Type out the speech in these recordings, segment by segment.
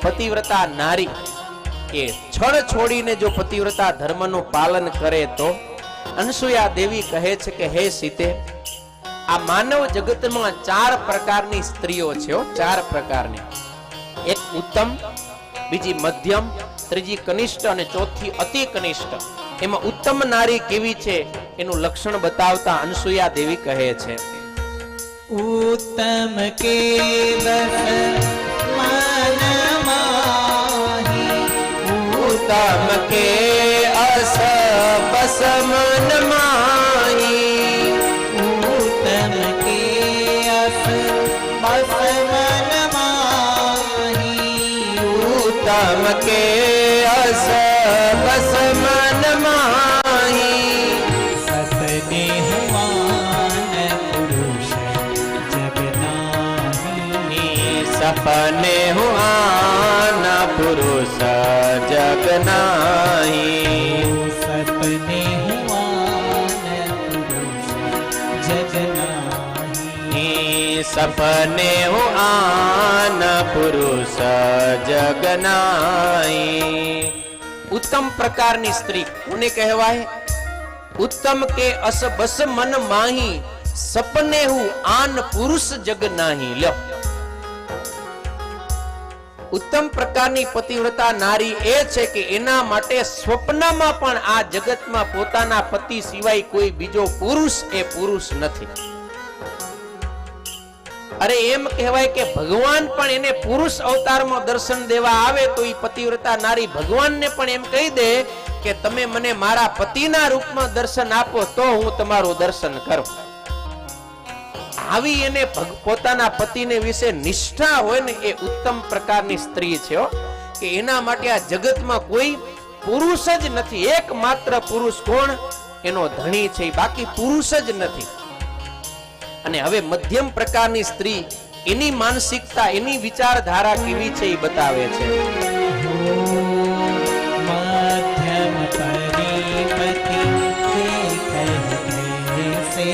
પતિવ્રતા નારી એ છળ છોડીને જો પતિવ્રતા ધર્મનું પાલન કરે તો અનસુયા દેવી કહે છે કે હે સીતે, આ માનવ જગતમાં 4 પ્રકારની સ્ત્રીઓ છે, 4 પ્રકારની. એક ઉત્તમ, બીજી મધ્યમ, ત્રીજી કનિષ્ઠ અને ચોથી અતિ કનિષ્ઠ. એમાં ઉત્તમ નારી કેવી છે એનું લક્ષણ બતાવતા અનસુયા દેવી કહે છે, उत्तम के बस मन माही, उत्तम के अस बस मन माही, उत्तम के अस बस मन माही, उत्तम के अस बस मन माही, सपने हुआन पुरुष जगनाही, सपने हुआना पुरुष जग नाही, सपने हुआन पुरुष जगनाही, सपने हुआना पुरुष जग नाही. उत्तम प्रकारनी स्त्री कोने कहेवाय? उत्तम के अस बस मन माही, सपने हु आन पुरुष जग नाही. लो, उत्तम प्रकारनी पतिव्रता नारी ए छे के एना माटे स्वप्નમાં પણ આ જગતમાં પોતાના પતિ સિવાય કોઈ બીજો પુરુષ એ પુરુષ નથી. અરે એમ કહેવાય કે ભગવાન પણ એને પુરુષ અવતારમાં દર્શન દેવા આવે તો એ પતિવ્રતા નારી ભગવાનને પણ એમ કહી દે કે તમે મને મારા પતિના રૂપમાં દર્શન આપો તો હું તમારું દર્શન કરું. આવી એને પોતાના પતિને વિશે નિષ્ઠા હોય ને એ ઉત્તમ પ્રકારની સ્ત્રી છે કે એના માટે આ જગતમાં કોઈ પુરુષ જ નથી. એકમાત્ર પુરુષ કોણ? એનો ધણી છે, બાકી પુરુષ જ નથી. અને હવે મધ્યમ પ્રકારની સ્ત્રી, એની માનસિકતા, એની વિચારધારા કેવી છે એ બતાવે છે. मध्यम परिपति से,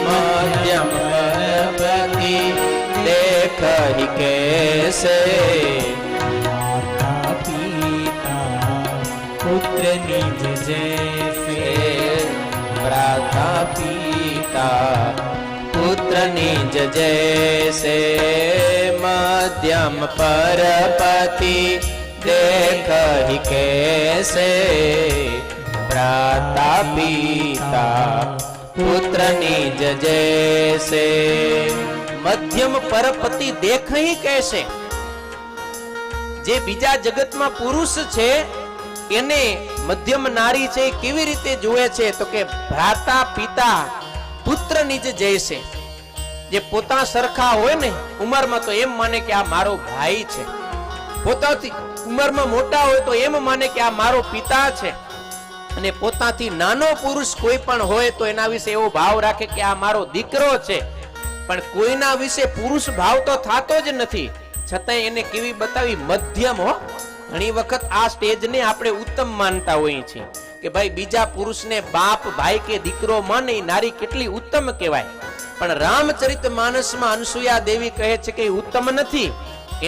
मध्यम परिपति देख ही कैसे, माता पिता पुत्र निज जैसे, भ्राता पिता पुत्र निज जैसे, मध्यम परपति देख ही कैसे, भ्राता पिता पुत्र निज जैसे. मध्यम परपति देख ही कैसे, જે બીજા જગતમાં પુરુષ છે એને મધ્યમ નારી છે કેવી રીતે જુએ છે તો કે ભ્રાતા પિતા પુત્ર નિજ જૈસે. જે પોતા સરખા હોય ને ઉંમરમાં તો એમ માને કે આ મારો ભાઈ છે, પોતાથી ઉંમરમાં મોટા હોય તો એમ માને કે આ મારો પિતા છે, અને પોતાથી નાનો પુરુષ કોઈ પણ હોય તો એના વિશે એવો ભાવ રાખે કે આ મારો દીકરો છે. પણ કોઈના વિશે પુરુષ ભાવ તો થતો જ નથી, છતાંય એને કેવી બતાવી? મધ્યમ. હો, ઘણી વખત આ સ્ટેજને આપણે ઉત્તમ માનતા હોઈએ છીએ કે ભાઈ બીજા પુરુષને બાપ, ભાઈ કે દીકરો માને નારી કેટલી ઉત્તમ કહેવાય. પણ રામચરિત માનસમાં અનસુયા દેવી કહે છે કે ઉત્તમ નથી.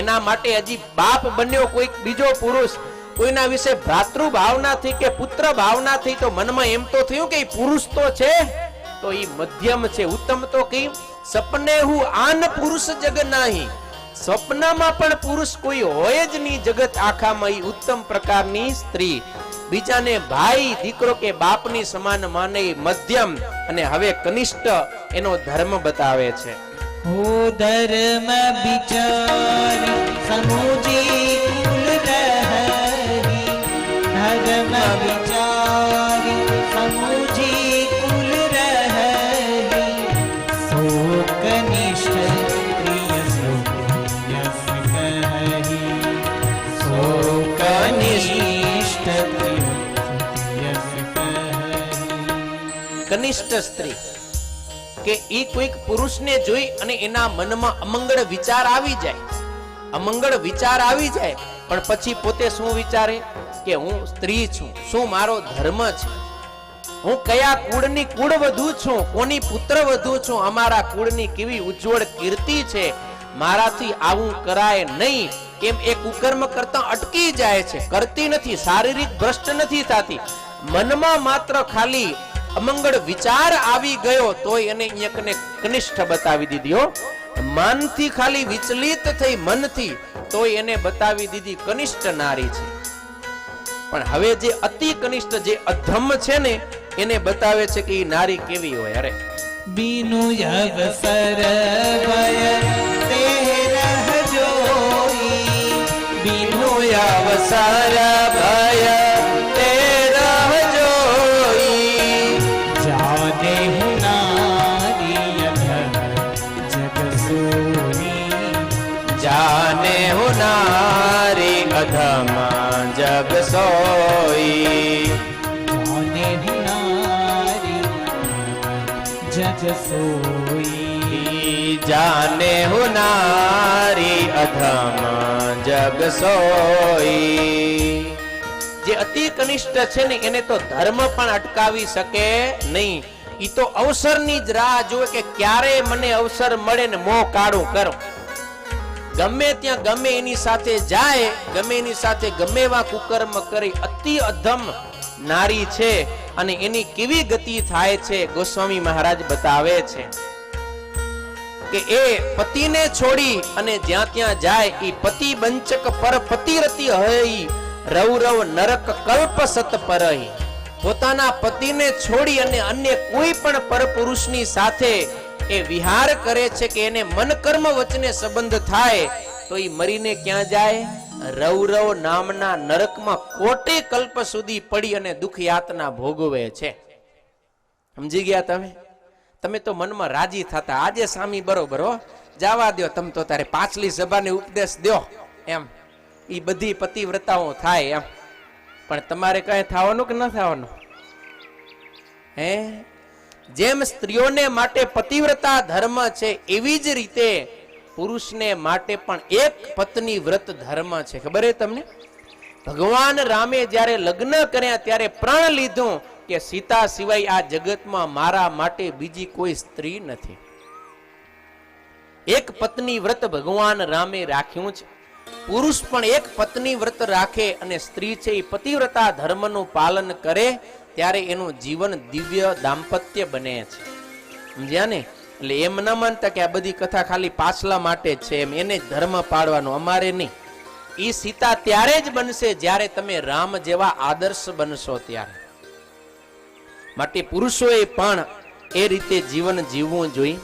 એના માટે હજી બાપ બન્યો કોઈક બીજો પુરુષ, કોઈના વિશે ભ્રાતૃ ભાવનાથી કે પુત્ર ભાવનાથી તો મનમાં એમ તો થયું કે પુરુષ તો છે, તો એ મધ્યમ છે. ઉત્તમ તો કઈ? સપને હું આન પુરુષ જગ નહીં. સ્વપ્નમાં પણ પુરુષ કોઈ હોય જ નહીં જગત આખામાં. એ ઉત્તમ પ્રકારની સ્ત્રી, બીજાને ભાઈ, દીકરો કે બાપની સમાન માને, મધ્યમ. અને હવે કનિષ્ઠ એનો ધર્મ બતાવે છે. हो धर्म विचार समुझी कुल रहरी, धर्म विचार समुझी कुल रहरी, सो कनिष्ठ प्रिय सो यस कहरी, सो कनिष्ठ प्रिय यस कहरी. કનિષ્ઠ સ્ત્રી કે ઈ કોઈક પુરુષને જોઈ અને એના મનમાં અમંગળ વિચાર આવી જાય, અમંગળ વિચાર આવી જાય, પણ પછી પોતે શું વિચારે કે હું સ્ત્રી છું, શું મારો ધર્મ છે, હું કયા કુળની કુળવધુ છું, કોની પુત્ર વધુ છું, અમારા કુળની કેવી ઉજ્જવળ કીર્તિ છે, મારાથી આવું કરાય નહીં. કેમ એ કુકર્મ કરતા અટકી જાય છે, કરતી નથી, શારીરિક ભ્રષ્ટ નથી થતી, મનમાં માત્ર ખાલી અમંગળ વિચાર આવી ગયો તોય એને એકને કનિષ્ઠ બતાવી દીધી હો. માનથી ખાલી વિચલિત થઈ મનથી તોય એને બતાવી દીધી કનિષ્ઠ નારી છે. પણ હવે જે અતિ કનિષ્ઠ જે અધમ છે ને એને બતાવે છે કે એ નારી કેવી હોય. અરે બીનુ અવસર ભય તે રહ જોઈ, બીનુ અવસર ભય તે રહ જોઈ, જાને હું નારી અધમ જગ સોઈ, જાને હું નારી અધમ જગ સોઈ, જાને હું નારી જગ સોઈ, જાને હું નારી અધમ જગ સોઈ. જે અતિ કનિષ્ઠ છે ને એને તો ધર્મ પણ અટકાવી શકે નહીં. ઈ તો અવસરની જ રાહ જોવે કે ક્યારે મને અવસર મળે ને મોં કાઢું કરું. ગમે ત્યાં ગમે એની સાથે જાય, ગમે એની સાથે ગમે એવા કુકર્મ કરી. અતિ અધમ નારી છે અને એની કેવી ગતિ થાય છે ગોસ્વામી મહારાજ બતાવે છે કે એ પતિને છોડી અને જ્યાં ત્યાં જાય એ પતિ બંચક પર પતિરતી હઈ, રવ રવ નરક કલ્પ સત પરહી. પોતાના પતિને છોડી અને અન્ય કોઈ પણ પરપુરુષની સાથે એ વિહાર કરે છે કે એને મન કર્મ વચને સંબંધ થાય તો એ મરીને ક્યાં જાય? રવ રવ નામના નરકમાં કોટે કલ્પ સુધી પડી અને દુઃખ યાતના ભોગવે છે. સમજી ગયા તમે? તમે તો મનમાં રાજી થતા આજે સ્વામી બરોબર હો, જવા દો તમે તો તારે પાછલી સભાને ઉપદેશ દો એમ. ઈ બધી પતિવ્રતાઓ થાય એમ, પણ તમારે કઈ થવાનું કે ન થવાનું? હે, જેમ સ્ત્રીઓને માટે પતિવ્રતા ધર્મ છે એવી જ રીતે પુરુષને માટે પણ એક પત્ની વ્રત ધર્મ છે. ખબર હે તમને? ભગવાન રામે જ્યારે લગ્ન કર્યા ત્યારે પ્રણ લીધું કે સીતા સિવાય આ જગતમાં મારા માટે બીજી કોઈ સ્ત્રી નથી. એક પત્ની વ્રત ભગવાન રામે રાખ્યું છે. પુરુષ પણ એક પત્ની વ્રત રાખે અને સ્ત્રી છે એ પતિવ્રતા ધર્મનું પાલન કરે ત્યારે એનું જીવન દિવ્ય દાંપત્ય બને છે. સમજ્યા ને? એટલે એમ ન માનતા કે આ બધી કથા ખાલી પાછલા માટે જ છે, એમ એને જ ધર્મ પાળવાનો, અમારે નહીં. ઈ સીતા ત્યારે જ બનશે જ્યારે તમે રામ જેવા આદર્શ બનશો ત્યારે. માટે પુરુષોએ પણ એ રીતે જીવન જીવવું જોઈએ.